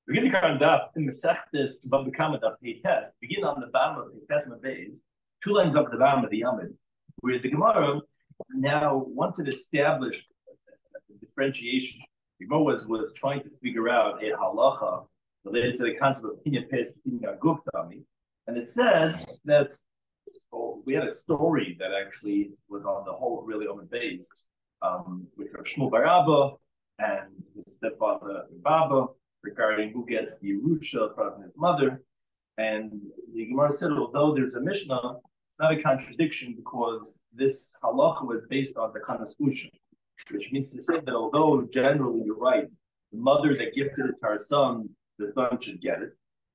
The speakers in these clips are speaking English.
Begin the current daf in Mesechta Bava Kama Daf test. Begin on the bottom of the Testament base, 2 lines up at the bottom of the Yomid, where the Gemara now once it established the differentiation, the Gemara was trying to figure out a halacha related to the concept of kinyan pes kinyan guptami, and it said that we had a story that actually was on the whole really on the base, with Rav Shmuel Barabba and his stepfather Baba, regarding who gets the Yerusha from his mother. And the Gemara said, although there's a Mishnah, it's not a contradiction because this halacha was based on the Kanas Usha, which means to say that although generally you're right, the mother that gifted it to her son, the son should get it.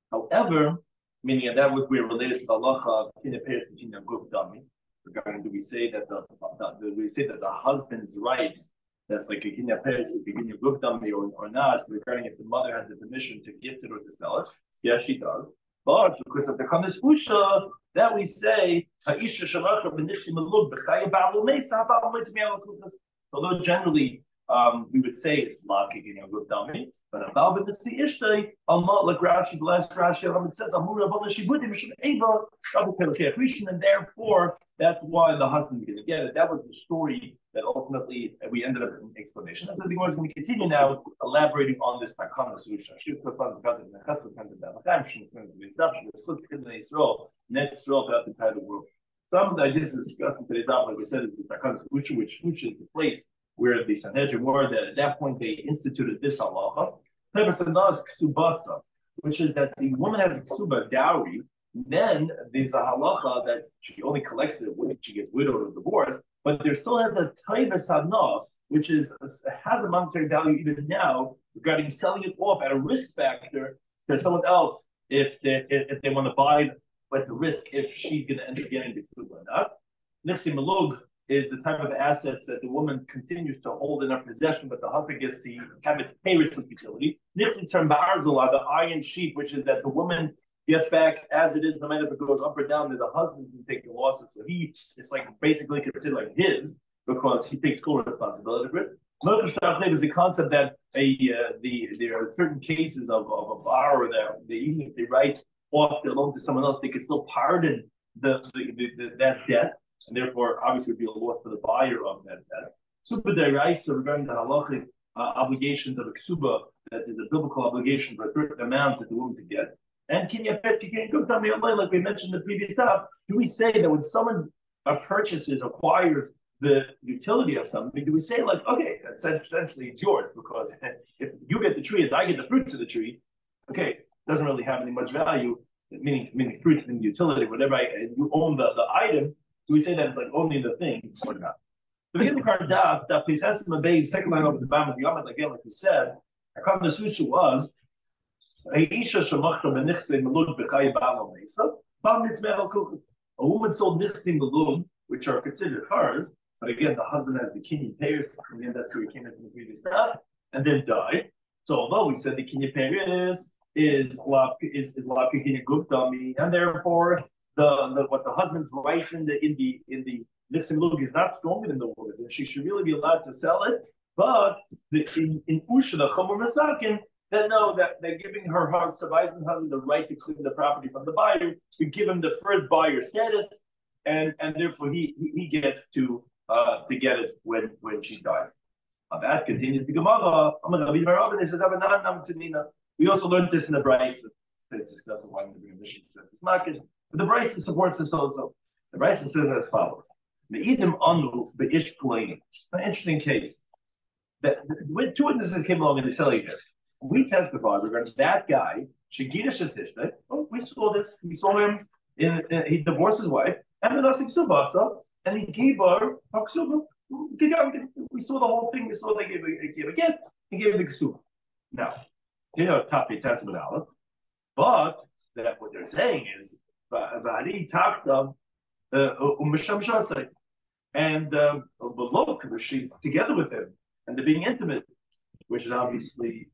However, meaning that was we're related to the halacha regarding do we say that the husband's rights, that's like a kinya pes, a kinya guptami or not, regarding if the mother has the permission to gift it or to sell it. Yes, she does. But because of the Kanas Usha, that we say, although generally we would say it's la kinya guptami, but about the see ishtay, like Rashi, bless Rashi, it says and therefore that's why the husband is going to get it. That was the story that ultimately we ended up in an explanation. So the Gemara is going to continue now elaborating on this takana solution. Some of the ideas discussed in today's topic, like we said, is the takana solution, which is the place where the Sanhedrin were that at that point they instituted this halacha. Which is that the woman has a ksuba dowry, then there's a halacha that she only collects it when she gets widowed or divorced, but there still has a taivas hanaf, which has a monetary value even now regarding selling it off at a risk factor to someone else if they want to buy it at the risk if she's going to end up getting the ksuba or not. Nixi malug is the type of assets that the woman continues to hold in her possession, but the husband gets to have its pay risk utility. Nifli term ba'arzala, the iron sheep, which is that the woman gets back as it is, no matter if it goes up or down, that the husband can take the losses. So it's like basically considered like his, because he takes full responsibility for it. Milchus is the concept that there are certain cases of a borrower that even if they write off the loan to someone else, they can still pardon that debt. And therefore, obviously, would be a loss for the buyer of that debt. Suba deraisa regarding the halachic obligations of a ksuba, that is a biblical obligation for a certain amount that the woman to get. And kinya peski can't go tell me like we mentioned in the previous up. Do we say that when someone acquires the utility of something, do we say like, okay, that's essentially it's yours because if you get the tree and I get the fruits of the tree, okay, it doesn't really have any much value. Meaning fruits and utility, whatever you own the item. Do we say that it's like only the thing or not? So begin the card daf Pesachim base, second line over the bottom of the Yomid, again, like we said, our conversation was a woman sold nichsim malud, which are considered hers, but again, the husband has the kinyan payers, again, that's where he came into the previous daf, and then died. So although we said the kinyan payers is la kinyan guptami, and therefore what the husband's rights in the nichsim malud is not stronger than the woman's, and she should really be allowed to sell it. But in Usha, the Chomer Masakin, then no, that they're giving her surviving husband the right to claim the property from the buyer, to give him the first buyer status, and therefore he gets to get it when she dies. That continues the Gemara. We also learned this in the Brisa. It's discussing why I'm going to bring a mission to this market. But the Brisa supports this also. The Brisa says as follows: the Edom anu beish plain. An interesting case. When two witnesses came along and they said like this. We testified regarding that guy. Oh, we saw this. We saw him. He divorced his wife, and and he gave her a ksuba. We saw the whole thing. We saw they gave a get. He gave the ksuba. Now, top testament out. But that what they're saying is, and look, she's together with him, and they're being intimate, which is obviously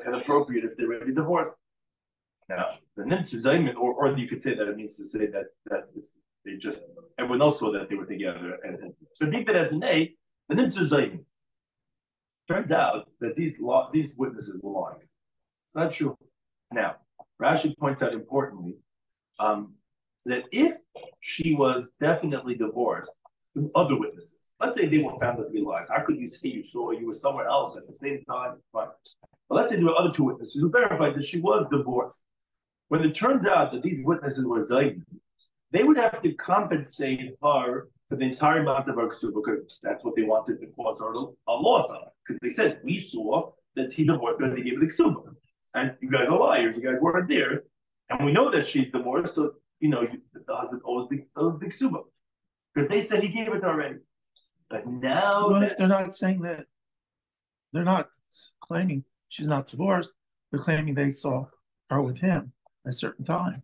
inappropriate if they're already divorced. Now, the nimtzu zaymin, or you could say that it means to say that they just everyone else saw that they were together, and so leave it as an a. The nimtzu zaymin. Turns out that these witnesses were lying. It's not true. Now, Rashi points out importantly that if she was definitely divorced from other witnesses, let's say they were found to be lies. How could you say you saw you were somewhere else at the same time? Fine. But let's say there were other two witnesses who verified that she was divorced. When it turns out that these witnesses were Zayden, they would have to compensate her for the entire amount of her ksuba, because that's what they wanted to cause her a loss on. Because they said, we saw that he divorced her and they gave her the ksuba. And you guys are liars, you guys weren't there. And we know that she's divorced, so the husband owes the ksuba. Because they said he gave it already. But now they're not saying that, they're not claiming she's not divorced, they're claiming they saw her with him at a certain time.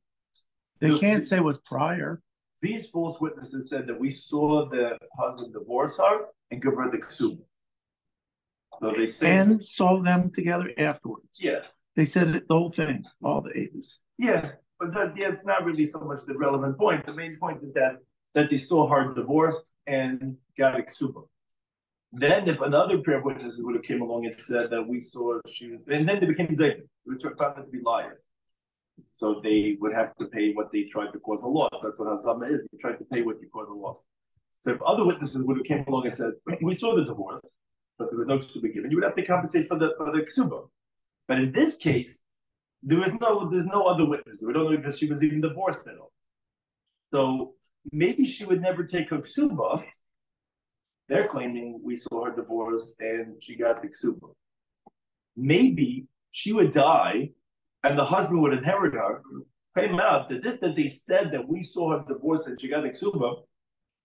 They can't say it was prior. These false witnesses said that we saw the husband divorce her and give her the ksuba. So they say, and saw them together afterwards. Yeah. They said it, the whole thing, all the ages. Yeah, but it's not really so much the relevant point. The main point is that they saw her divorced and got a ksuba. Then if another pair of witnesses would have came along and said that we saw she was, and then they became Zayden, which were found to be liars. So they would have to pay what they tried to cause a loss. That's what Hazama is. You tried to pay what you caused a loss. So if other witnesses would have came along and said, we saw the divorce, but there was no ksuba given, you would have to compensate for the ksuba. But in this case, there's no other witnesses. We don't know if she was even divorced at all. So maybe she would never take her ksuba. They're claiming we saw her divorce and she got the ksuba. Maybe she would die and the husband would inherit her. Came out that they said that we saw her divorce and she got the ksuba,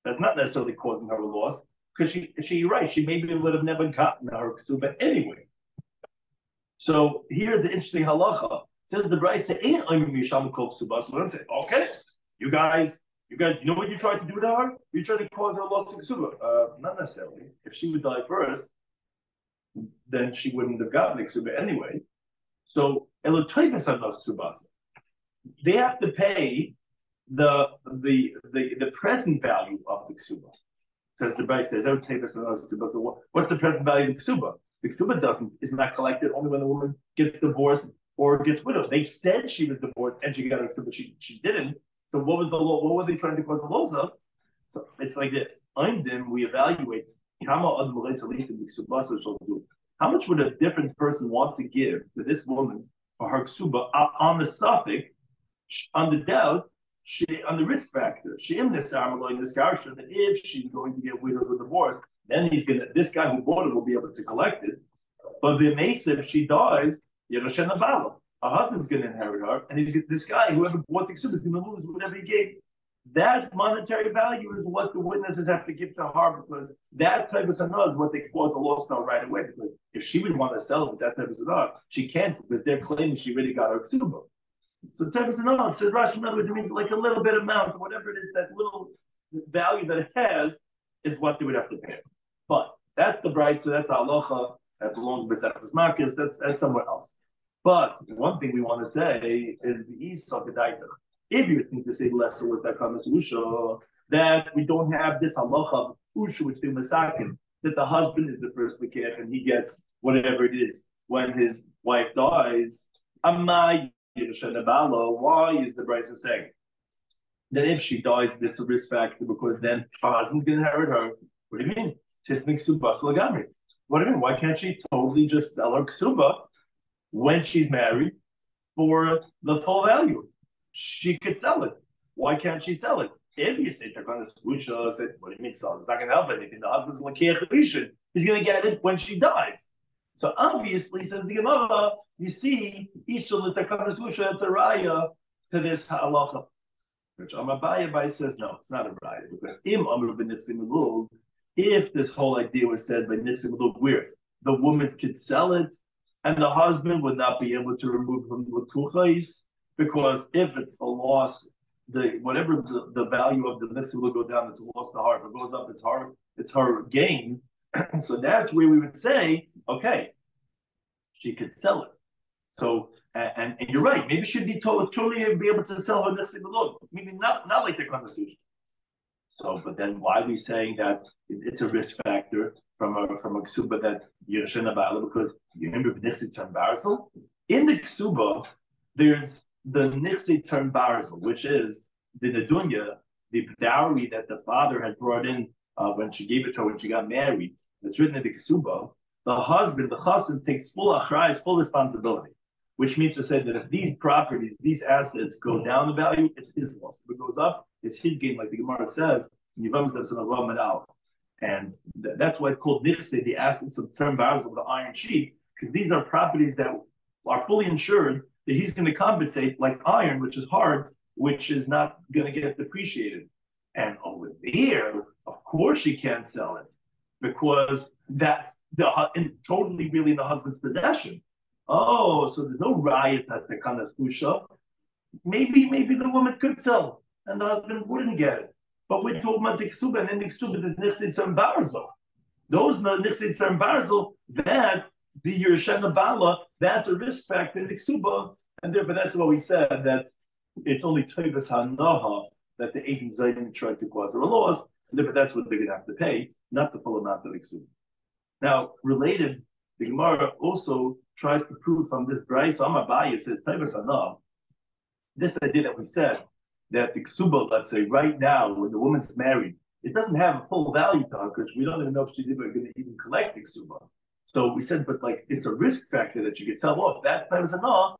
that's not necessarily causing her a loss, because you're right, she maybe would have never gotten her ksuba anyway. So here's the interesting halacha. It says the Brayse ain't misham kol ksuba. So I'm saying, okay, you guys, you know what you tried to do to her? You tried to cause her a loss of ksuba. Not necessarily. If she would die first, then she wouldn't have gotten the ksuba anyway. So they have to pay the present value of the ksuba. Says the Brayse says, so what's the present value of the ksuba? The ksuba is not collected only when the woman gets divorced or gets widowed. They said she was divorced and she got her ksuba, she didn't. So what was the law? What were they trying to cause the loss of? So it's like this. We evaluate how much would a different person want to give to this woman for her ksuba on the suffix, on the doubt, on the risk factor. That if she's going to get widowed or divorced, then this guy who bought it will be able to collect it. But if she dies, her husband's going to inherit her, and this guy, whoever bought the ksuba, is going to lose whatever he gave. That monetary value is what the witnesses have to give to her, because that type of sanah is what they cause a loss now right away. Because if she would want to sell it with that type of sanah, she can't, because they're claiming she really got her ksuba. So the type of sanah, it says Rashi, in other words, it means like a little bit amount, whatever it is, that little value that it has is what they would have to pay. But that's the Brayse, so that's halacha, that belongs to Mesechus Markis, that's somewhere else. But one thing we want to say is the Isa Gedaita. If you think to say lesser with that kind of usha, that we don't have this halacha of usha, which they masakin, that the husband is the first lekech and he gets whatever it is when his wife dies. Why is the Brayse saying that if she dies, it's a risk factor because then her husband's going to inherit her? What do you mean? What do you mean? Why can't she totally just sell her ksuba when she's married for the full value? She could sell it. Why can't she sell it? If you say Takana Skusha, say, what do you mean sell? It's not going to help anything. The husband's Lakiach Rishon. He's going to get it when she dies. So obviously, says the Gemara, you see, Isha Takana Skusha, it's a raya to this halacha. Which Amabaya says, no, it's not a raya. Because if this whole idea was said by Nitzim Lul, where the woman could sell it and the husband would not be able to remove from the Kuchais, because if it's a loss, whatever the value of the Nitzim will go down, it's a loss to her. If it goes up, it's her gain. So that's where we would say, okay, she could sell it. So and you're right, maybe she'd be totally be able to sell her Nitzim Lul, meaning not like the conversation. So, but then why are we saying that it's a risk factor from a ksuba that Yerushin Abala, because you remember in the ksuba, there's the Nixi term Barzel, which is the Nadunya, the dowry that the father had brought in when she gave it to her when she got married. It's written in the Ksuba. The husband, the chassan, takes full achrayus, full responsibility, which means to say that if these properties, these assets go down in value, it's his loss. If it goes up, it's his gain, like the Gemara says, and that's why it's called nichse, the assets of term barrels of the iron sheet, because these are properties that are fully insured that he's going to compensate, like iron, which is hard, which is not going to get depreciated. And over there, of course, she can't sell it because that's totally really in the husband's possession. Oh, so there's no riot at the kind of kusha. Maybe the woman could sell and the husband wouldn't get it. But we're talking about the ksuba, and in the ksuba there's nichsitz and barzel. Those nichsitz and barzel, that the Yerushen Bala, that's a risk factor in the ksuba, and therefore that's why we said that it's only Toivas Hanaha that the Eidim Zaydim tried to cause a loss, and therefore that's what they're going to have to pay, not the full amount of the ksuba. Now, related, the Gemara also tries to prove from this Bryce, Amabaya says Toivas Hanaha, this idea that we said, that the ksuba, let's say, right now, when the woman's married, it doesn't have a full value to her because we don't even know if she's even going to even collect the ksuba. So we said, but like, it's a risk factor that you could sell off. That time is a no.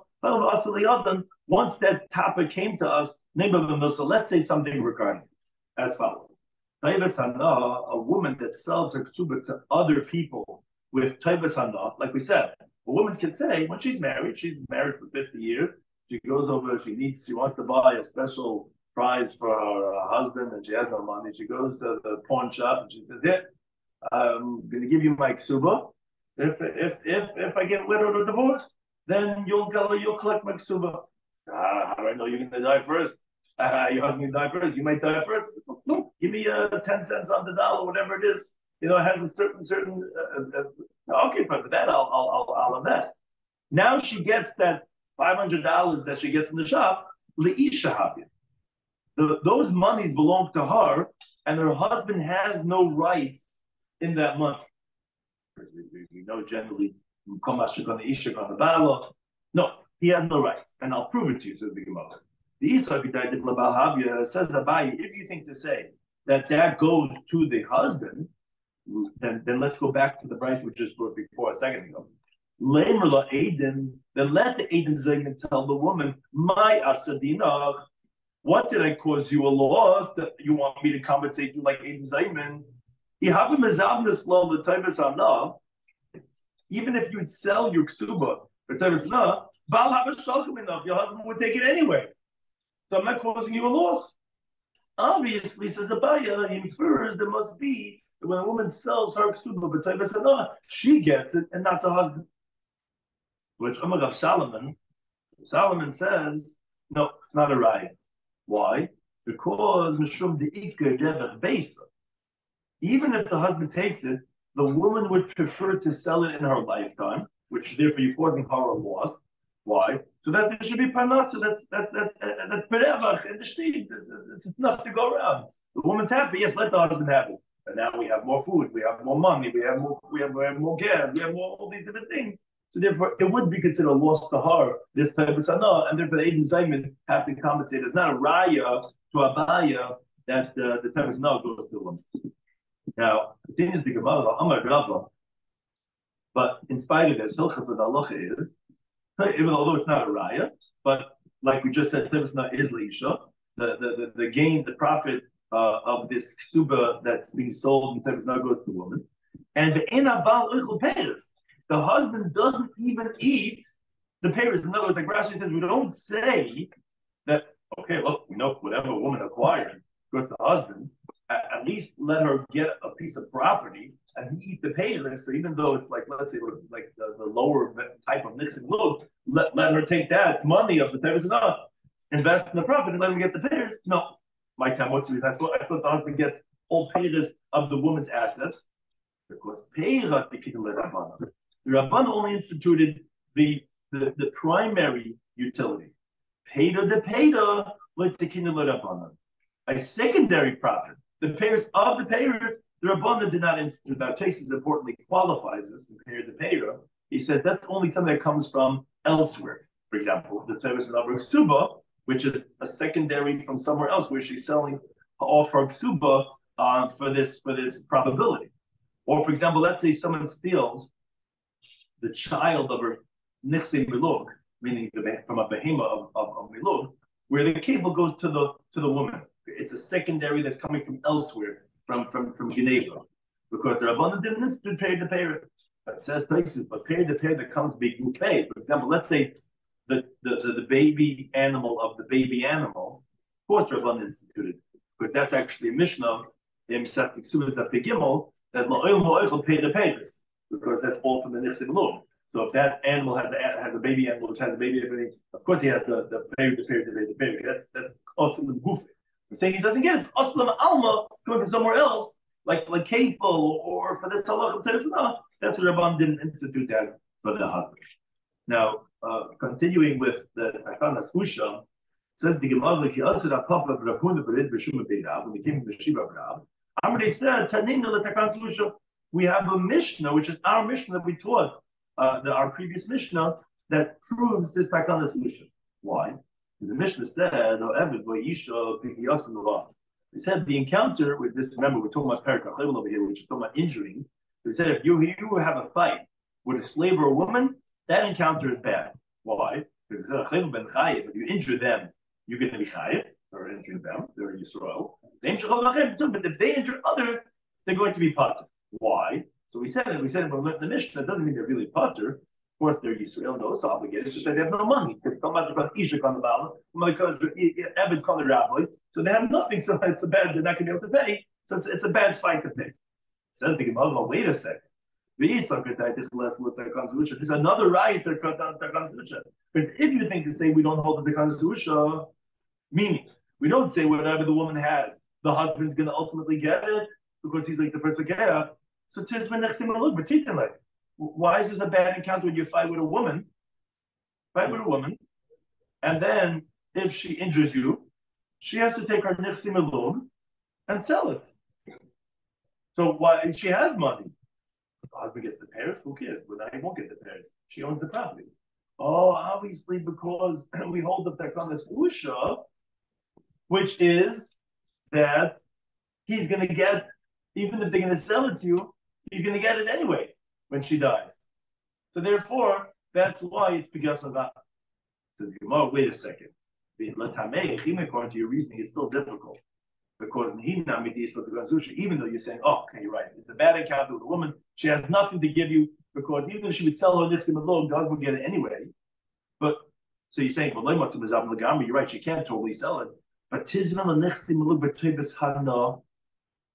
Once that topic came to us, so let's say something regarding it as follows. A woman that sells her ksuba to other people with taivas hana, like we said, a woman can say, when she's married for 50 years, she goes over, she wants to buy a special prize for her husband and she has no money. She goes to the pawn shop and she says, I'm going to give you my ksuba. If I get widowed or divorced, then you'll collect my ksuba. How do I know you're going to die first? Your husband die first. You might die first. No, give me 10 cents on the dollar, whatever it is. It has a certain. Okay, but for that I'll invest. Now she gets that $500 that she gets in the shop, those monies belong to her, and her husband has no rights in that money. We know generally, no, he has no rights, and I'll prove it to you, says the Gemara. The Isa says Abaye, if you think to say that goes to the husband, then let's go back to the price we just brought before a second ago. Then let the Eidim Zayman tell the woman, my asadina, what did I cause you a loss that you want me to compensate you like Eidim Zayman? Even if you would sell your ksuba for taivas na, your husband would take it anyway. So I'm not causing you a loss. Obviously, says Abaya, he infers there must be that when a woman sells her ksuba for taivas na, she gets it and not the husband. Which Solomon says, no, it's not a right. Why? Because even if the husband takes it, the woman would prefer to sell it in her lifetime, which therefore you're causing her a loss. Why? So that there should be parnasa. That's perevach in the shtid. It's enough to go around. The woman's happy. Yes, let the husband have it. And now we have more food. We have more money. We have more gas. We have all these different things. So therefore, it would be considered a loss to her, this type of sana, and therefore the Eidim Zayman have to compensate. It's not a raya to Abaya that the type of sana goes to them. Now, the thing is, the Gemara, Amar Rava, but in spite of this, Hilchas of Halacha is, even although it's not a raya, but like we just said, type of sana is leisha. The gain, the profit of this ksuba that's being sold in type of sana goes to the woman. And the Enabal Uichel Peiris. The husband doesn't even eat the payers. In other words, like Rashi says, we don't say that, okay, look, we know whatever a woman acquires goes to the husband, at least let her get a piece of property and he eat the payers. So even though it's like, let's say, like the lower type of mixing load, let her take that money of the payers enough, invest in the property, and let him get the payers. No. My time, what's the reason? I thought the husband gets all payers of the woman's assets because payers the Rabban only instituted the primary utility. Peda de peda, like the kinyan Rabbanan. A secondary profit, the payers of the payers, the Rabbanan did not institute. That Chases importantly qualifies this compared to payra. He says that's only something that comes from elsewhere. For example, the Tevis and Abra Ksuba, which is a secondary from somewhere else where she's selling off her Ksuba for this probability. Or for example, let's say someone steals the child of her Nichse Milug, meaning from a behema of Milug, where the cable goes to the woman. It's a secondary that's coming from elsewhere, from Geneva, because the Rabbanan didn't institute pay to pay. But it says places, but pay to pay that comes being paid. For example, let's say the baby animal of the baby animal, of course, the Rabbanan instituted, because that's actually a Mishnah in Mesechta Ksubas that Begimel that la'oil mo'oichel pay to pay this, because that's all from the Nichse Milug. So if that animal has a baby animal which has a baby, everything, of course he has the pay. That's awesome and goofy. We're saying he doesn't get it. It's aslam alma coming from somewhere else, like kefil or for this halach of teresana. That's what Rabban didn't institute that for the husband. Now, continuing with the Takanas Usha, says the Gemara, he also that papa of Rapuna Berid B'Shuma Beirav, when he came to the Shiva Rav, Amrei said, Tanina the Takanas Usha, we have a Mishnah, which is our Mishnah that we taught, our previous Mishnah, that proves this Takanas Usha. Why? The Mishnah said, it said the encounter with this, remember, we're talking about Perak HaChayil over here, which is talking about injuring. We said if you have a fight with a slave or a woman, that encounter is bad. Why? Because if you injure them, you're going to be chayiv, or injuring them, they're Yisrael. But if they injure others, they're going to be pater. Why? So we said but the Mishnah, that doesn't mean they're really pater. Of course, they're Yisrael and they're also obligated, it's just that they have no money. It's so much about Ishak on the ballot, Ebed on the rabbi, so they have nothing, so it's a bad, they're not going to be able to pay, so it's a bad fight to pay. Says the Gemara, well, wait a second. This is another right that comes to But if you think to say we don't hold the Konstitution, meaning we don't say whatever the woman has, the husband's going to ultimately get it because he's like the person care. So Tizman Nechsim look, but like, why is this a bad encounter when you fight with a woman? And then if she injures you, she has to take her Nechsim and sell it. So why she has money? If the husband gets the pairs, who cares? But I won't get the pairs. She owns the property. Oh, obviously because we hold the Takanas Usha, which is that he's going to get, even if they're going to sell it to you, he's going to get it anyway when she dies. So therefore, that's why it's Pigas Avah. Says Gemara, wait a second. According to your reasoning, it's still difficult. Because even though you're saying, oh, okay, you're right, it's a bad encounter with a woman, she has nothing to give you, because even if she would sell her Nixim alone, God would get it anyway. But so you're saying, well, you're right, she can't totally sell it. But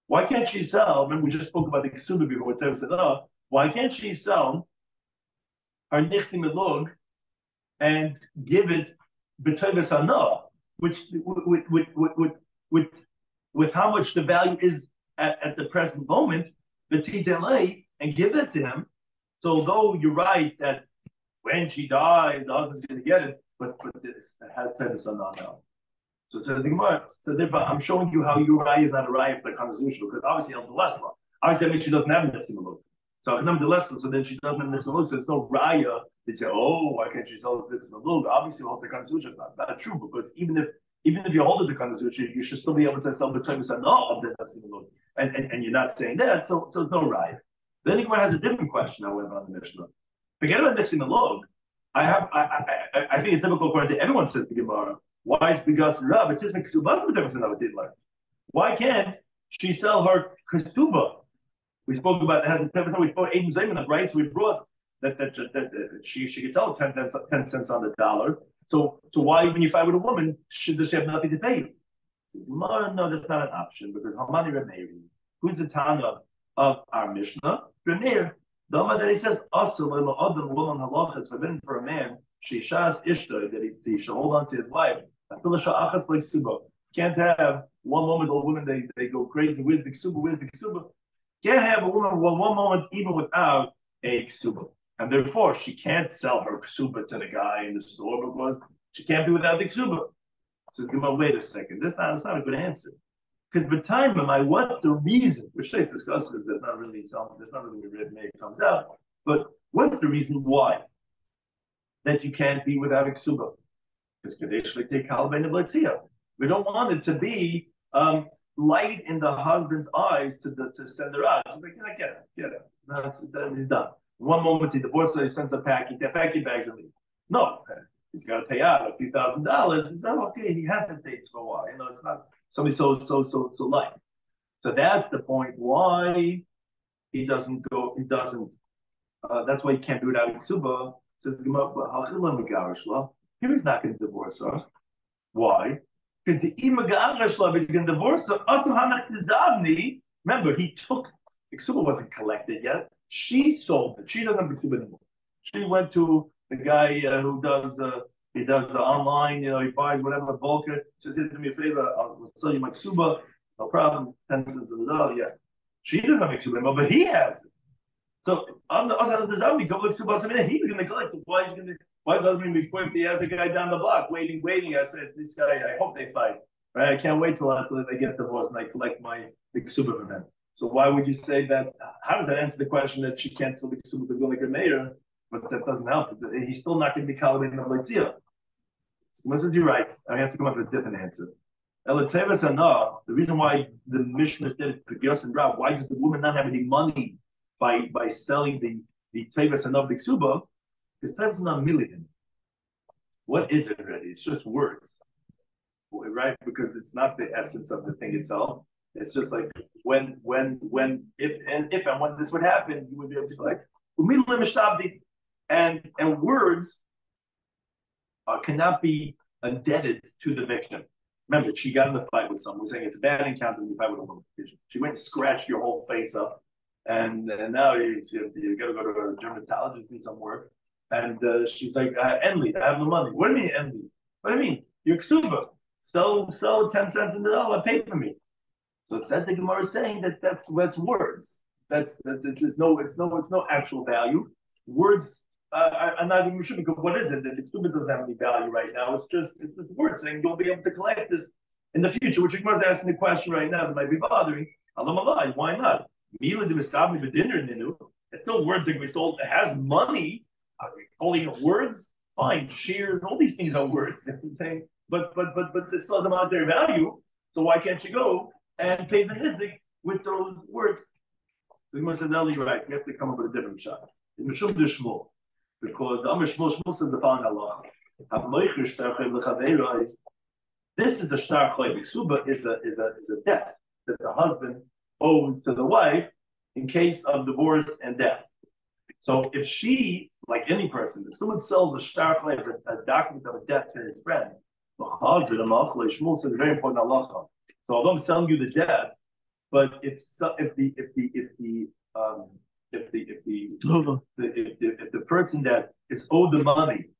why can't she sell? Remember, we just spoke about the Ksuba before, why can't she sell her Nixim alone and give it b'toivas hana, which with how much the value is at the present moment, the TTLA, and give that to him. So although you're right that when she dies, the husband's going to get it, but this has Tevis on now. So it says the Gemara. So therefore, I'm showing you how your raya is not a raya for the constitution, because obviously the lesson. Obviously, that means she doesn't have a Nesimaluk. So the lesson, so then she doesn't have a Nesimaluk. So it's no raya. They say, oh, why can't she tell the Nesimaluk? Obviously, the constitution is not true, because even if you hold it the constitution, you should still be able to sell the Tevis of the Nesimaluk. And you're not saying that, so it's no raya. Then the Gemara has a different question, however, on the Mishnah. Forget about Nesimaluk. I think it's difficult according to everyone says the Gemara. Why is because Rav? It says why can't she sell her ksuba? We spoke about it has a 10%. We spoke 8 Zayman, right? So we brought that she could sell 10 cents on the dollar. So why when you fight with a woman does she have nothing to pay you? No, that's not an option because Hamani Remeiri, who's the Tana of our Mishnah, Remeir. The Amar that he says also woman halacha, it's forbidden for a man shishas ishta that he should hold on to his wife. Can't have one moment or woman they go crazy. Where's the ksuba? Can't have a woman one moment even without a ksuba, and therefore she can't sell her ksuba to the guy in the store because she can't be without the ksuba. So wait a second, that's not a good answer. Because by time what's the reason? Which Shais discusses, that's not really where it comes out. But what's the reason why? that you can't be without ksuba. Because we don't want it to be light in the husband's eyes to send her out. She's like, yeah, get it. That's done. One moment he divorces her, he sends a packing bags and leave. No, he's got to pay out a few $1,000s. He said, okay, he hesitates for a while. It's not somebody so light. So that's the point why he doesn't go. He doesn't. That's why he can't do it out of ksuba. Says the Gemara, here he's not going to divorce her. Why? Because the imagarash is going to divorce her. Remember, he took the ksuba wasn't collected yet. She sold it. She doesn't have ksuba anymore. She went to the guy who does he does online. He buys whatever bulk. She said, "Do me a favor. I'll sell you my ksuba. No problem. 10 cents in the dollar." Yeah. She doesn't have ksuba anymore, but he has it. So on the other side of the Zambia, go look ksuba. He's going to collect it. Why is he going to? Why is husband be quick? He has the guy down the block waiting. I said, this guy, I hope they fight. Right? I can't wait till they get divorced and I collect my big ksuba from him. So why would you say that? How does that answer the question that she can't sell the ksuba to go like a mayor? But that doesn't help. He's still not going to be calibrating the Leitzia. So listen to you right. I have to come up with a different answer. The reason why the Mishnah said Pegyos and Rav, why does the woman not have any money by selling the Teves and the ksuba? Because Teves is not million. What is it already? It's just words, right? Because it's not the essence of the thing itself. It's just like when, if and when this would happen, you would be able to be like, and words cannot be indebted to the victim. Remember, she got in a fight with someone. We're saying it's a bad encounter when you fight with a woman. She went and scratched your whole face up, and now you got to go to a dermatologist, do some work. And she's like, Enli, I have no money. What do you mean, Enli? What do you mean? You're ksuba. Sell 10 cents in the dollar, pay for me. So it's that the Gemara is saying that's words. It's no actual value. Words are not even sure because what is it? The ksuba doesn't have any value right now. It's just words saying you'll be able to collect this in the future, which Gemara is asking the question right now that might be bothering. Alam, why not? It's still words that can be sold. It has money. Calling it words, fine. Shiur, all these things are words. I'm saying, but this still has a monetary value. So why can't you go and pay the nizik with those words? The Gemara says, "No, you're right. We have to come up with a different shot." In Mishum de Shmuel, because the Amr Shmuel says the following Allah: this is a shtar chayv. Ksuba is a debt that the husband owes to the wife in case of divorce and death. So if she, like any person, if someone sells a shtar chayv, a document of a debt to his friend, Shmuel says a very important halacha. So although I'm selling you the debt, but if the person that is owed the money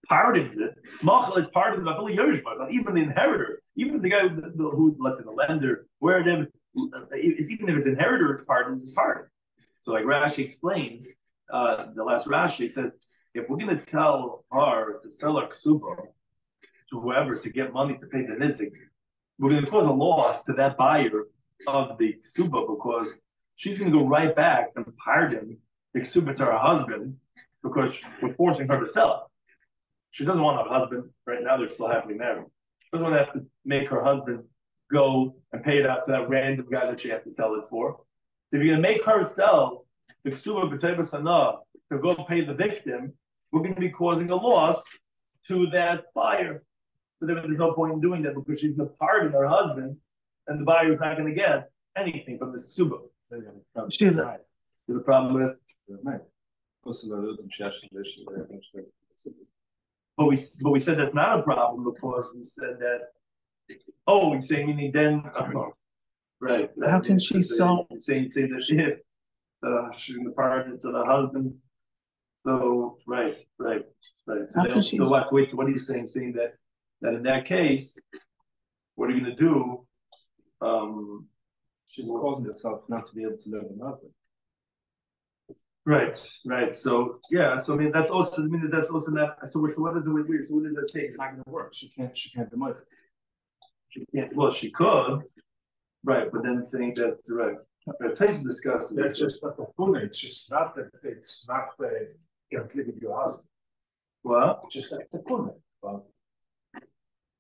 pardons it, machal is pardoned by fully Yerush, even the inheritor, even the guy who let's say the lender, wherever it's even if his inheritor pardons, it's pardoned. So like Rashi explains, the last Rashi says, if we're going to tell her to sell her ksuba to whoever to get money to pay the nizik, we're going to cause a loss to that buyer of the ksuba because she's going to go right back and pardon the ksuba to her husband because we're forcing her to sell it. She doesn't want a husband. Right now, they're still happily married. She doesn't want to have to make her husband go and pay it out to that random guy that she has to sell it for. So if you're going to make her sell the ksuba b'teva sana to go pay the victim, we're going to be causing a loss to that buyer. So there's no point in doing that because she's going to pardon her husband, and the buyer is not going to get anything from this ksuba. The problem with. But we said that's not a problem because we said that. Oh, you're saying meaning then. Right. How can she sell? Say that she's going to pardon to the husband. So right. So what? Wait. So what are you saying? Saying that in that case, what are you going to do? She's causing herself not to be able to live in husband. Right. So yeah. So I mean, that's also not. So what is it weird? So what is that thing? It's not going to work. She can't demote it. She can't. Well, she could. Right, but then saying that right. Place to discuss. That's just not the point. It's just not that it's not the living your husband. Well, Just like the comment. Well,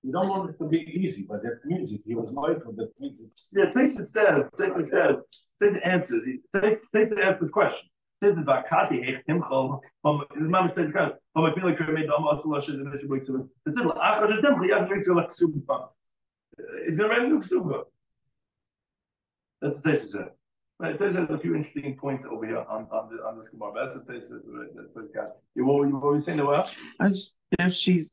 you don't want it to be easy, but that means if he was mindful, that means it's yeah, takes it says, take the answers. He takes it after the question. Says the Vakati Himchol, his mom said, "God, I feel like I made the Amas Lash in the Mission Week. So it's in Achad the Temple. You have to make sure like Suba. He's going to write a new Suba." That's what Taisa said. Right, Taisa has a few interesting points over here on this Gemara. That's what Taisa says. Right, that's what got. What were you saying, Noel? If she's,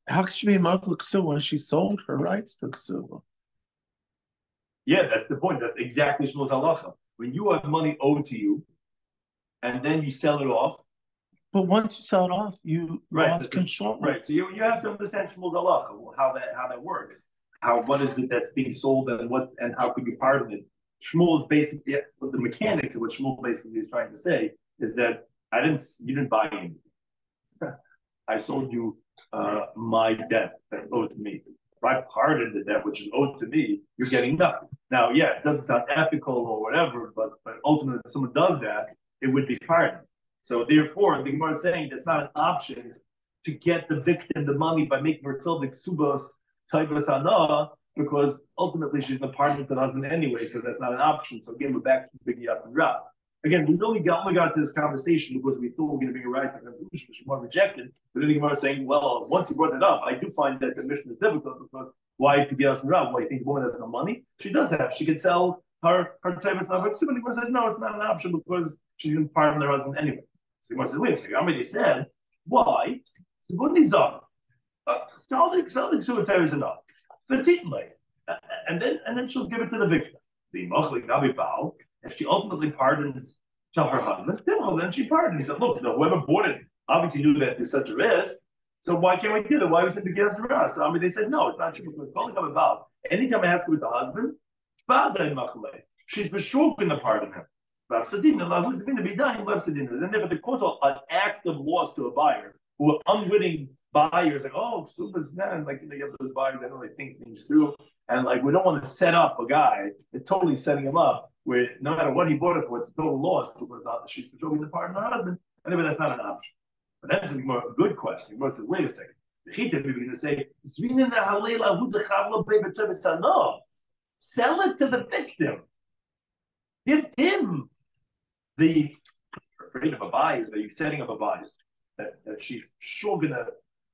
how could she be a Malchut Ksuba when she sold her rights to Ksuba? Yeah, that's the point. That's exactly Shmuel's halacha. When you have money owed to you, and then you sell it off. But once you sell it off, you lost control. Right. So you have to understand Shmuel's halacha, how that works. What is it that's being sold, and how could you pardon it? Shmuel is basically the mechanics of what Shmuel basically is trying to say is that you didn't buy anything. I sold you my debt that's owed to me. If I pardon the debt which is owed to me, you're getting nothing. Now, yeah, it doesn't sound ethical or whatever, but ultimately, if someone does that, it would be pardoned. So therefore, the Gemara is saying it's not an option to get the victim the money by making her the ksubas taibas ana, because ultimately she's going to pardon to the husband anyway, so that's not an option. So again, we're back to the big Yas and Ra. Again, we only got to this conversation because we thought we were going to bring a right resolution, which was rejected. But then the Gemara is saying, well, once you brought it up, I do find that the mission is difficult because why to Yas and Ra? Why you think the woman has no money? She does have. She could sell her taibas ana. But the Gemara says, no, it's not an option because she's going to pardon her husband anyway. So the Gemara says, wait a second, I already said, why? So what is up? Selling suicide is enough. And then she'll give it to the victim. The Mochlik Gabi Baal, if she ultimately pardons her husband, then she pardons. Look, whoever bought it obviously knew that there's such a risk. So why can't we do that? Why was it the gas and ras? I mean, they said no, it's not true because Mochlik Gabi Baal. Anytime it has to do with the husband, she's for sure going to pardon him. Who's going to be dying? And if it causes an act of loss to a buyer who are unwitting buyers, like, oh, Suba's man, like, you have those buyers that don't really think things through. And like, we don't want to set up a guy, it's totally setting him up where no matter what he bought it for, it's a total loss because she's controlling the partner and her husband. Anyway, that's not an option. But that's a good question. More says, wait a second. The Chita people are going to say, sell it to the victim. Give him the rate of a buyer, the setting of a buyer that she's sure going to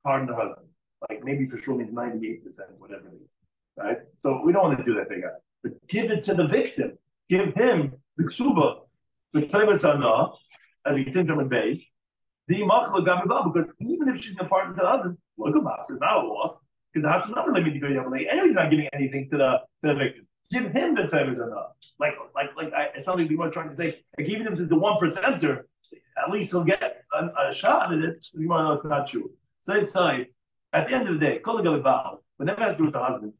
pardon the husband. Like maybe for sure means 98%, whatever it is. Right? So we don't want to do that thing. But give it to the victim. Give him the ksuba, the taibas as he thinks on the base. The machla gamibah, because even if she's going to pardon to the husband, look at us, it's not a loss. Because the husband's not really going to go anyway, he's not giving anything to the victim. Give him the taibas Like it's something people are trying to say. Like even if it's the 1%er, at least he'll get a shot at it. No, it's not true. Same side. At the end of the day, kol galibal, whenever it has to do with the husband,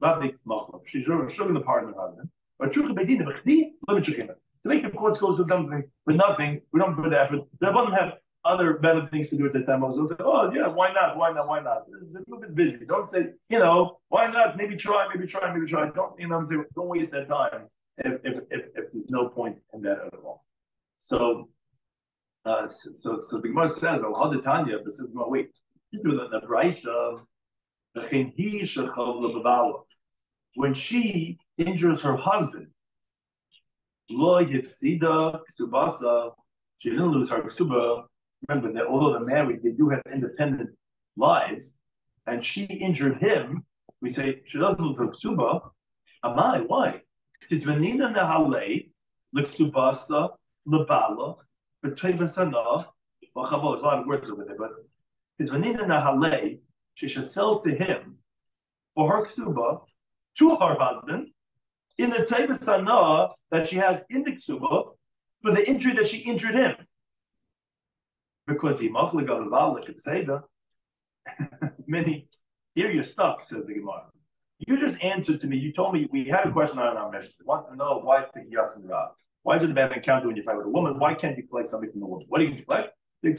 she's showing the partner husband. But to make the courts go to something with nothing, we don't put the effort. They don't have other better things to do at the time. Also, say, oh yeah, why not? The group is busy. Don't say, why not? Maybe try. Don't, don't waste that time if there's no point in that at all. So the Gemara says, "Oh, the Tanya," but says, "No, wait." Just do the price of when she injures her husband, she didn't lose her ksuba. Remember that although they're married, they do have independent lives, and she injured him. We say she doesn't lose her ksuba. Amai, why? It's venina nehale l'ksubasa lebala b'tevasana. Well, there's a lot of words over there, but it's venina nehale. She should sell to him for her ksuba to her husband in the tevasana that she has in the ksuba for the injury that she injured him. Because the machli galavalik could say that here you're stuck, says the Gemara. You just answered to me. You told me we had a question on our mission. You want to know why is Yas and Ra? Why is it a bad encounter when you fight with a woman? Why can't you collect something from the woman? What do you collect? The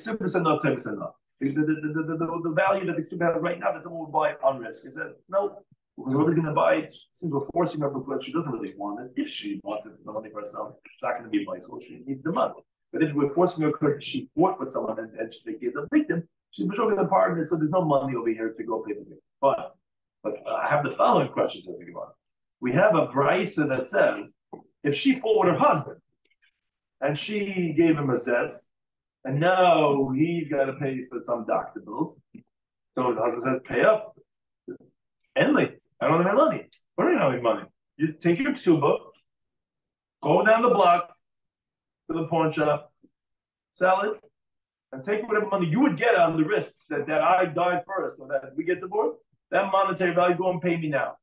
the value that the Ksuba has right now that someone would buy on risk. He said, no, because whoever's going to buy it, since we're forcing her because she doesn't really want it. If she wants it for the money for herself, it's not going to be vital. She needs the money. But if we're forcing her because she fought with someone and she is a victim, she's showing the partner, so there's no money over here to go pay the victim. But I have the following question, says the Gemara. We have a brisa that says, if she fought with her husband and she gave him a zetz, and now he's got to pay for some doctor bills, so the husband says, pay up. Endly, I don't have any money. What do you have any money? You take your ksuba, go down the block to the pawn shop, sell it, and take whatever money you would get on the risk that I die first or that we get divorced. That monetary value, go and pay me now.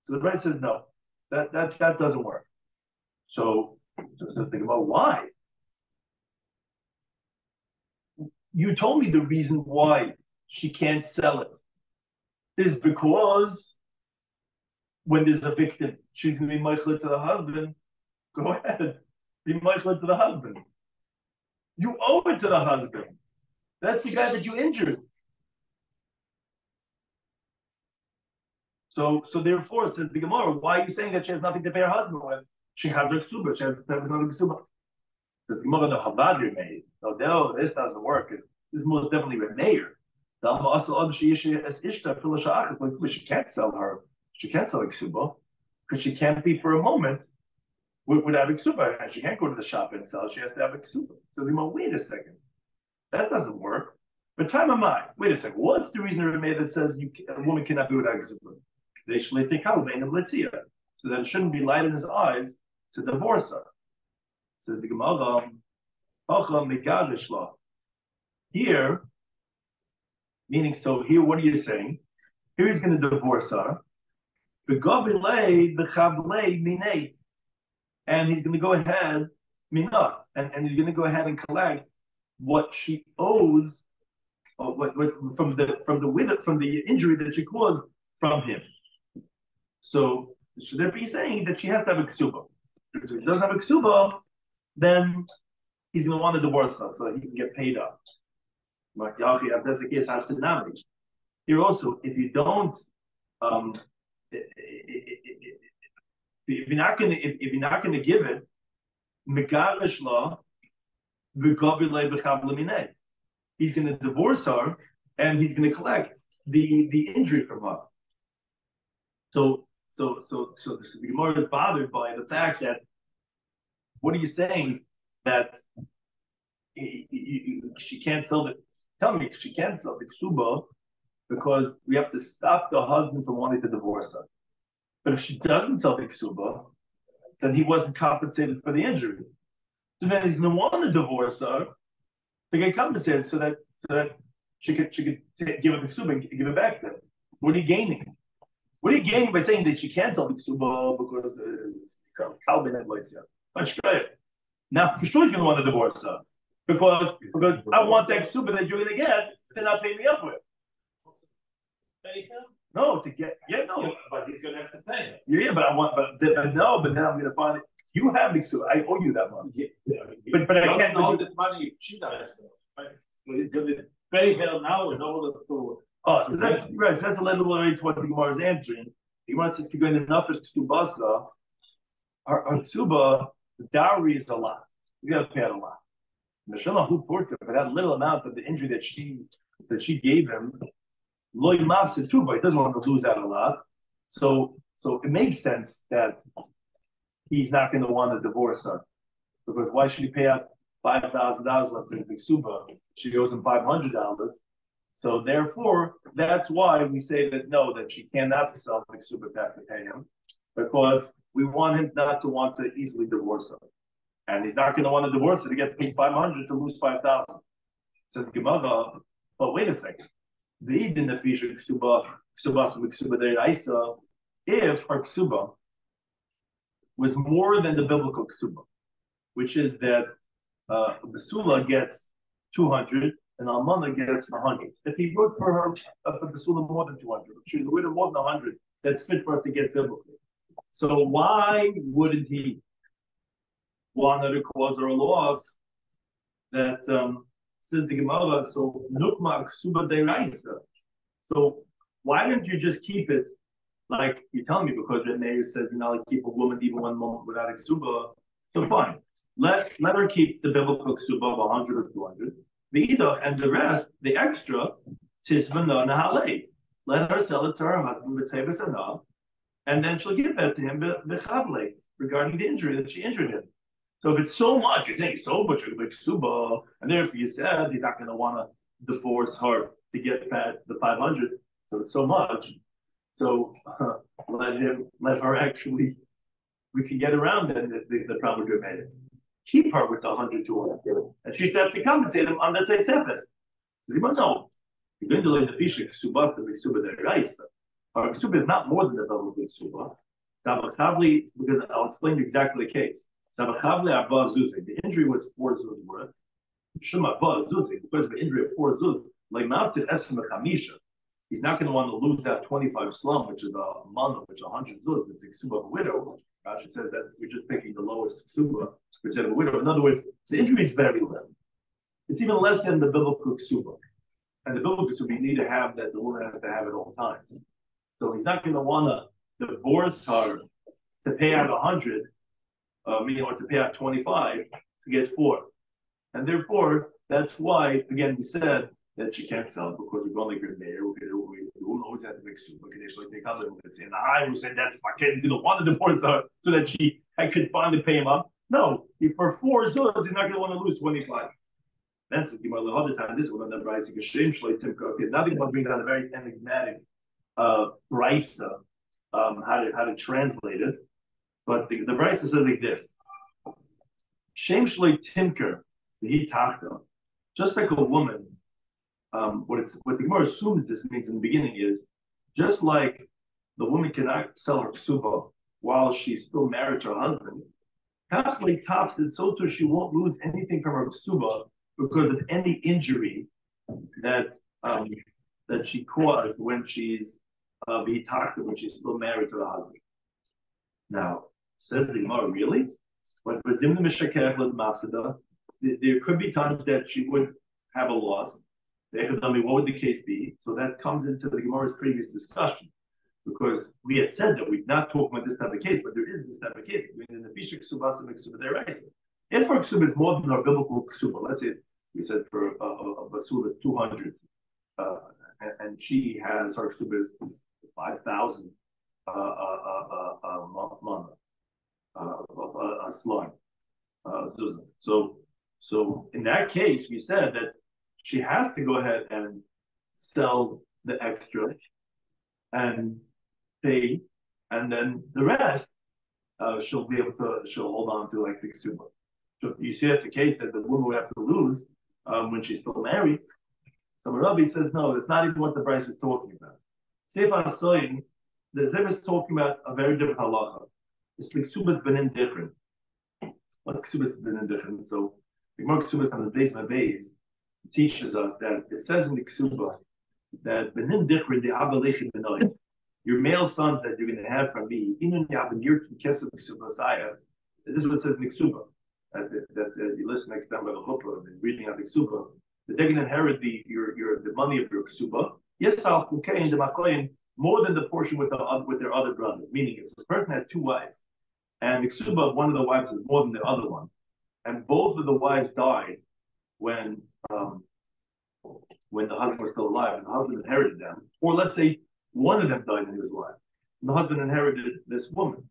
So the rest says no, that doesn't work. So think about why. You told me the reason why she can't sell it is because when there's a victim, she's going to be meichlet to the husband. Go ahead, be meichlet to the husband. You owe it to the husband. That's the guy that you injured. So therefore, says the Gemara, why are you saying that she has nothing to pay her husband with? She has her ksuba. She has nothing ksuba. Says the Gemara, the Havadri made. No, this doesn't work. This is most definitely a mayor. She can't sell her. She can't sell ksuba because she can't be for a moment without a ksuba. And she can't go to the shop and sell. She has to have a ksuba. So the Gemara, wait a second. That doesn't work. But time of mind. Wait a second. What's the reason that says a woman cannot be without ksuba? They should take out so that it shouldn't be light in his eyes to divorce her. Says the Gemara, here, meaning, so here, what are you saying? Here he's going to divorce her. And he's going to go ahead, and he's going to go ahead and collect what she owes, from the injury that she caused from him. So should there be saying that she has to have a ksuba? If he doesn't have a ksuba, then he's going to want to divorce her so he can get paid up. If that's the case, has to nominate. Here also, if you don't, if you're not going to give it, he's going to divorce her and he's going to collect the injury from her. So the Gemara is bothered by the fact that, what are you saying that she can't sell the? Tell me, she can't sell the ksuba because we have to stop the husband from wanting to divorce her. But if she doesn't sell the ksuba, then he wasn't compensated for the injury. So then he's going to want to divorce her to get compensated so that she could give her the ksuba and give it back to him. What are you gaining? What are you gaining by saying that she can't sell the ksuba because Calvin and Loitzia? Now, for sure he's going to want to divorce her because I want that ksuba that you're going to get to not pay me up with. No, to get no, but he's going to have to pay. Yeah, but I want, but then I'm going to find it. You have the ksuba. I owe you that money. But I can't know that money. She does. Right? He's going to pay her now in order to. Oh, so that's right. So that's a little bit to what the Gemara is answering. The Gemara says, "Kigun enough is ktubasa." Our ksuba, the dowry is a lot. You got to pay out a lot. Mishnah who porta, but that little amount of the injury that she gave him, loy mafsid too, but he doesn't want to lose out a lot. So it makes sense that he's not going to want to divorce her because why should he pay out $5,000? Let's say it's ksuba. She owes him $500. So therefore, that's why we say that no, that she cannot sell the ksuba back to pay him, because we want him not to want to easily divorce her, and he's not going to want to divorce her to get paid $500 to lose $5,000. Says Gemara, but wait a second. The in the fish ksuba deraisa, if her ksuba was more than the biblical ksuba, which is that Basula gets 200 and Almana gets 100. If he wrote for her for Basula more than 200, she was a widow more than 100, that's fit for her to get biblically. So why wouldn't he want her to cause her a loss that says the Gemara? So nukma ksuba deraisa. So why didn't you just keep it like you tell me? Because the mayor says like keep a woman even 1 month without a ksuba. So fine. let her keep the biblical ksuba of 100 or 200. The idach and the rest, the extra, tismana nahale. Let her sell it to her husband with tevis anav, and then she'll give that to him b'chavle regarding the injury that she injured him. So if it's so much, you're saying so much of ksuba, and therefore you said he's not going to want to divorce her to get that the 500. So it's so much. So let her actually. We can get around then the problem with made. Keep her with the 100, 200, and she should have to compensate him on the Tesefes. No, you're going to learn the fish ksuba to make ksuba the rice. Our ksuba is not more than the double of ksuba. Because I'll explain exactly the case. The injury was 4 zuz worth. Because of the injury of 4 zuz, like Mavtzit Esrim Chamisha, he's not going to want to lose that 25 slum, which is a month, which is 100 zuz. It's a ksuba of a widow. Rashi says that we're just picking the lowest ksuba, which is a widow. In other words, the injury is very little. It's even less than the biblical ksuba. And the biblical ksuba, you need to have that the woman has to have at all times. So he's not going to want to divorce her to pay out 100, or to pay out 25 to get 4. And therefore, that's why, again, we said that she can't sell it because we're going to get there. We always have to make ksuba. And I who said that's my kid's going to want to divorce her so that she could finally pay him up. No, for 4 zuz, he's not going to want to lose 25. Then says the other time, this one on the Bryce, nothing but brings out a very enigmatic Bryce, how to translate it. But the Bryce says like this: Shem Shloi Timker, the Hitachta, just like a woman. What the Gemara assumes this means in the beginning is just like the woman cannot sell her ksuba while she's still married to her husband. Kachlei tops it so too she won't lose anything from her ksuba because of any injury that she caused when she's when she's still married to the husband. Now, says the Gemara, really? But there could be times that she would have a loss. What would the case be? So that comes into the Gemara's previous discussion, because we had said that we're not talking about this type of case, but there is this type of case. In the Fisha Ksuba and Ksuba Deraisa. If her Ksuba is more than our biblical Ksuba, let's say we said for a Basula 200, and she has her Ksuba is 5,000 slime. So in that case, we said that she has to go ahead and sell the extra and pay, and then the rest she'll hold on to like the ksuba. So you see, that's a case that the woman would have to lose when she's still married. So Rabbi says no, that's not even what the Bryce is talking about. Sefer Soyin, the Rebbe is talking about a very different halacha. It's like ksuba's been indifferent. What's ksuba's been indifferent? So the Gemara ksuba's on the base of base teaches us that it says in the ksuba that benin different the abalechim benoy, your male sons that you're going to have from me, inun yabenir kesu ksuba saya. This is what it says in the ksuba. That you listen next time by the chupah, reading out the ksuba, that they're going to inherit the money of your ksuba. Yes, I'll in the makoyin more than the portion with their other brothers. Meaning, if the person had 2 wives, and the ksuba of one of the wives is more than the other one, and both of the wives died when the husband was still alive and the husband inherited them, or let's say one of them died when he was alive, and the husband inherited this woman.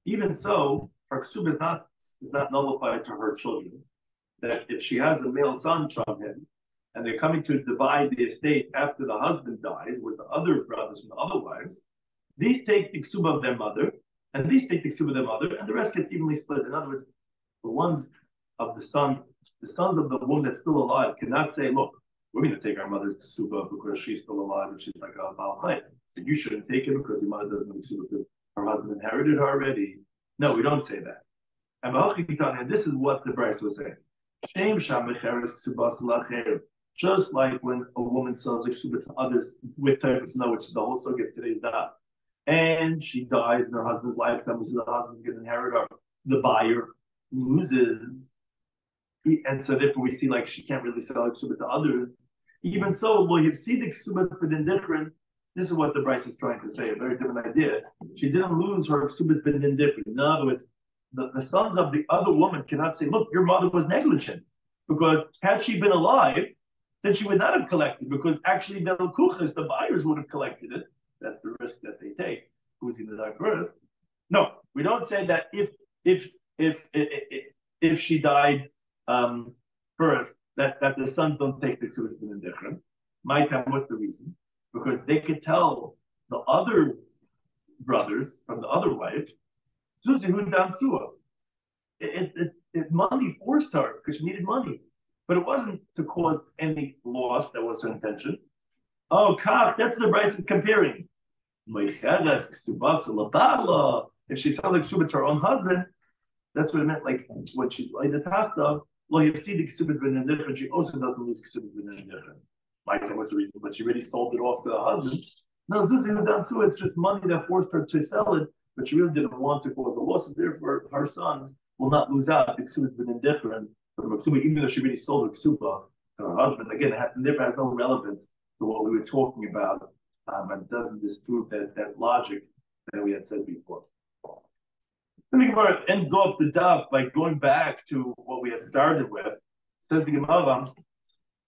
Even so, her ksuba is not nullified to her children. That if she has a male son from him, and they're coming to divide the estate after the husband dies with the other brothers and the other wives, these take the ksuba of their mother, and these take the ksuba of their mother, and the rest gets evenly split. In other words, the ones of the sons of the woman that's still alive cannot say, look, we're going to take our mother's ksuba because she's still alive and she's like a Baal Chayim. So you shouldn't take it because your mother doesn't have ksuba because her husband inherited her already. No, we don't say that. And this is what the Bryce was saying. Just like when a woman sells a ksuba to others with Tevis Snow, which is the whole subject of today's daf, and she dies in her husband's lifetime, so the husband's going to inherit her, the buyer loses. And so therefore we see like she can't really sell a ksuba to others. Even so, well, you see the ksuba has been indifferent. This is what the Bryce is trying to say, a very different idea. She didn't lose her ksuba has been indifferent. In other words, the sons of the other woman cannot say, look, your mother was negligent. Because had she been alive, then she would not have collected, because actually the kuchas, the buyers, would have collected it. That's the risk that they take. Who's going to die first? No, we don't say that if she died first, that the sons don't take the ksubas bin different. My time, what's the reason? Because they could tell the other brothers from the other wife, money forced her because she needed money, but it wasn't to cause any loss. That was her intention. Oh, kach, that's what the Bryce is comparing. If she sounded like ksuba to her own husband, that's what it meant. Like when she's like the tafta, well, you see the ksuba's been indifferent. She also doesn't lose ksuba's been indifferent. My time, what's the reason? But she already sold it off to the husband. No, it's just money that forced her to sell it, but she really didn't want to cause a loss, and therefore her sons will not lose out. The ksuba has been indifferent from ksuba, even though she already sold the ksuba to her husband. Again, it has no relevance to what we were talking about, and doesn't disprove that logic that we had said before. Then the Gemara ends off the daf by going back to what we had started with. Says the Gemara,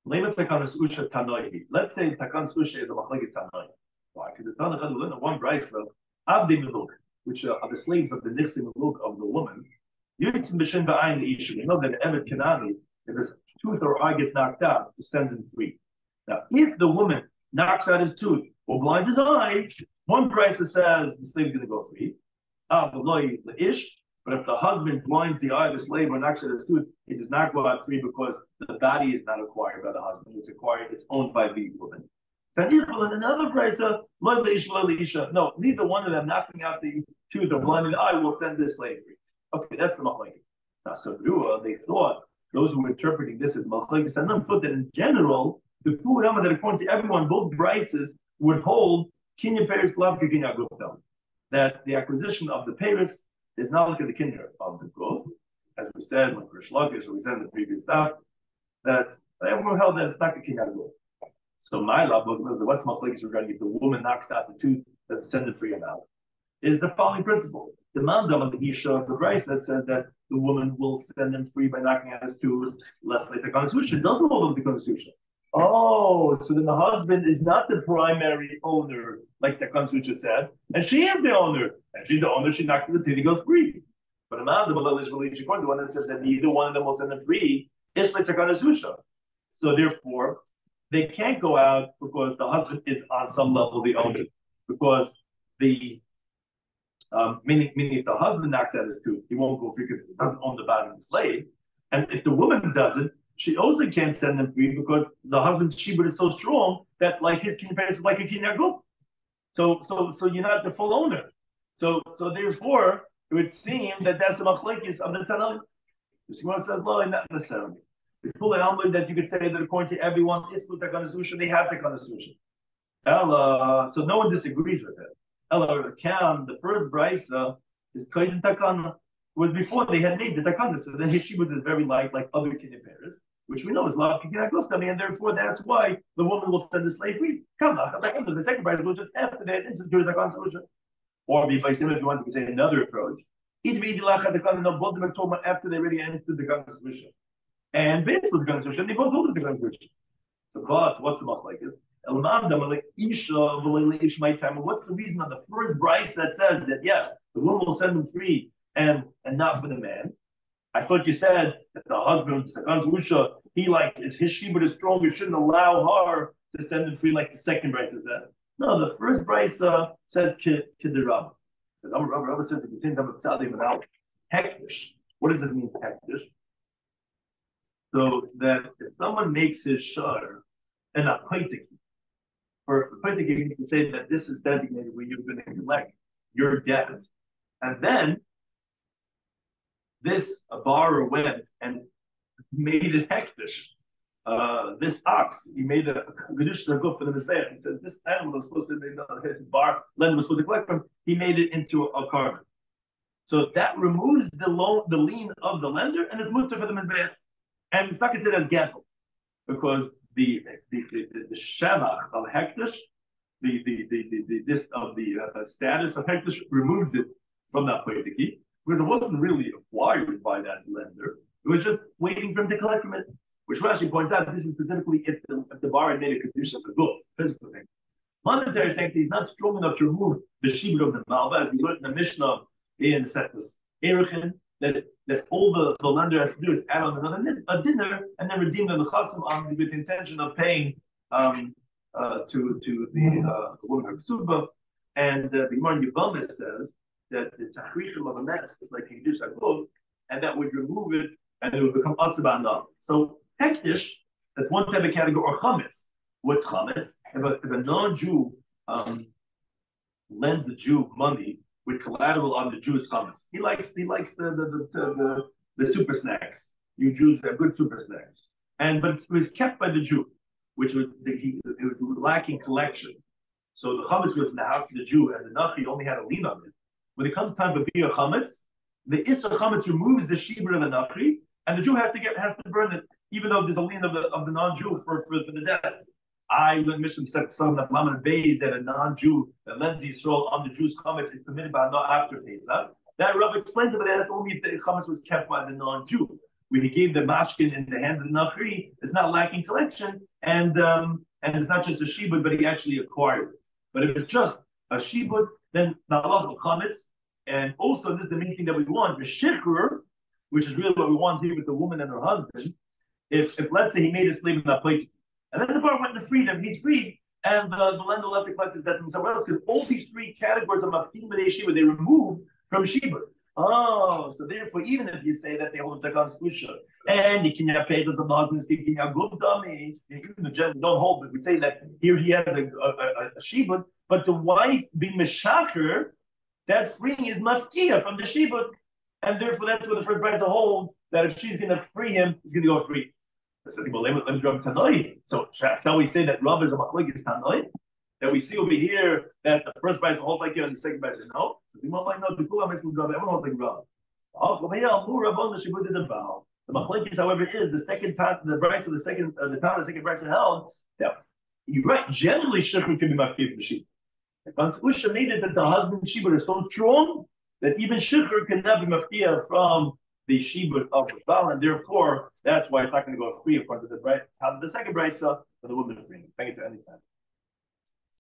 let's say Takanus Usha is a machlekes tanoi. Why? Because the Tanakh had learned one brayso of the miluk, which are the slaves of the nixi miluk of the woman. We know that the Evet Kanani, if his tooth or eye gets knocked out, it sends him free. Now, if the woman knocks out his tooth or blinds his eye, one brayso says the slave's going to go free. But if the husband blinds the eye of the slave or knocks out his tooth, it does not go out free because the body is not acquired by the husband. It's owned by the woman. And another brayso, no, neither one of them knocking out the tooth or blinding the eye will send this slave free. Okay, that's the machlekes. Now, so they thought, those who were interpreting this as machlekes, and thought that in general, the full yama that according to everyone, both braysos would hold kinyan peris lavka kinyan guftam, that the acquisition of the peris is not like the kinyan of the growth, as we said, like Rabbi Shloimy, as we said in the previous daf, that everyone held that it's not the kinyan growth. So my love, what's machlekes regarding if the woman knocks out the tooth that's send it free amount, is the following principle. The mandam of the Isha of the Bryce that says that the woman will send him free by knocking out his tooth, less like the constitution. It doesn't hold the constitution. Oh, so then the husband is not the primary owner, like the constitution said, and she is the owner. And she's the owner, she knocks out the tooth, he goes free. But the mandam of the one that says that neither one of them will send him free, is like the constitution. So therefore, they can't go out because the husband is on some level the owner. Because the meaning if the husband knocks out his tooth, he won't go free because he doesn't own the body of the slave. And if the woman doesn't, she also can't send him free because the husband's shibud is so strong that like his kinyan is like a kinyan guf. So you're not the full owner. So therefore, it would seem that that's the machlekes of the Tanakh. The Gemara says, no, not necessarily. It's fully humble that you could say that according to everyone, they have takan solution. So no one disagrees with it. The first brayso is kaidin takana, was before they had made the takana. So then his shibud is very light, like other kinyan pairs, which we know is lav kinyan gustami, and therefore that's why the woman will send the slave free. The second brayso will just after that institute the takana solution. Or if you want to say another approach, after they already entered the takana solution. And based with the constitution, they both hold the constitution. So, but what's the machlekes? What's the reason on the first bryce that says that yes, the woman will send him free and not for the man? I thought you said that the husband, he like his shibud is stronger, shouldn't allow her to send him free like the second bryce says. No, the first bryce says kidirab. The Rabbi says you can say them without hektish. What does it mean hektish? So that if someone makes his shiur and a paitiki, for a paitiki, you can say that this is designated where you're going to collect your debt. And then this borrower went and made it hektish. This ox, he made a gedush go for the mizbeach. He said this animal was supposed to be his bar lender was supposed to collect from. He made it into a carbon. So that removes the lien of the lender and is mutter for the mizbeach. And it's not considered as gesel, because the shevach of hektish, the status of hektish removes it from that paitiki, because it wasn't really acquired by that lender. It was just waiting for him to collect from it, which Rashi points out this is specifically if the bar had made a condition, it's a good physical thing. Monetary sanctity is not strong enough to remove the shiur of the malva, as we learned in the Mishnah in Mesechus Erichin, that all the lender has to do is add on a dinner and then redeem the nechasim on with the intention of paying to the woman her ksuba. And the Gemara in Yevamah says that the tachrichim of a mess is like Kiddush HaGov, and that would remove it and it would become atzabana. So hektish, that's one type of category, or chametz. What's chametz? If a non-Jew lends a Jew money with collateral on the Jew's chametz, he likes the super snacks. You Jews have good super snacks, but it was kept by the Jew, which was it was lacking collection. So the chametz was in the house of the Jew, and the nachi only had a lien on it. When it comes time for beer chametz, the Isser chametz removes the shibur of the nachi, and the Jew has to burn it, even though there's a lien of the non-Jew for the debt. I learned Mishnah some of Laman Beis that a non-Jew that lends Yisrael on the Jew's chametz is permitted by not after Pesach. That Rav explains it, but that's only if the chametz was kept by the non-Jew. When he gave the mashkin in the hand of the nachri, it's not lacking collection, and it's not just a shibud, but he actually acquired it. But if it's just a shibud, then the halach of chametz, and also this is the main thing that we want, the shiur, which is really what we want here with the woman and her husband. If let's say he made a slave in that plate, and then the bar went into freedom, he's free, and the lender left to collect his debt from somewhere else, because all these three categories of mafkim and shiva they removed from shibud. Oh, so therefore, even if you say that they hold the constitution, and you can pay the husband, you can good dummy, even the judge don't hold, but we say that here he has a shibud, but the wife being meshacher, that freeing is mafkia from the shibud, and therefore that's what the first bride holds, that if she's going to free him, he's going to go free. So shall we say that Rav is a machlokes tanoi? That we see over here that the first bride holds like you and the second bride says no. So the might know the everyone holds like Rav. The machlokes, however, is the second time the bride of the second the time the second bride held that you're right. Generally, shibud can be mafkir for the shibud. But Usha made it that the husband shibud is so strong that even shibud can never be mafkir from the shibud of the Baal, and therefore that's why it's not going to go free according to the bride. The second bride for the woman is free. Thank you to any time.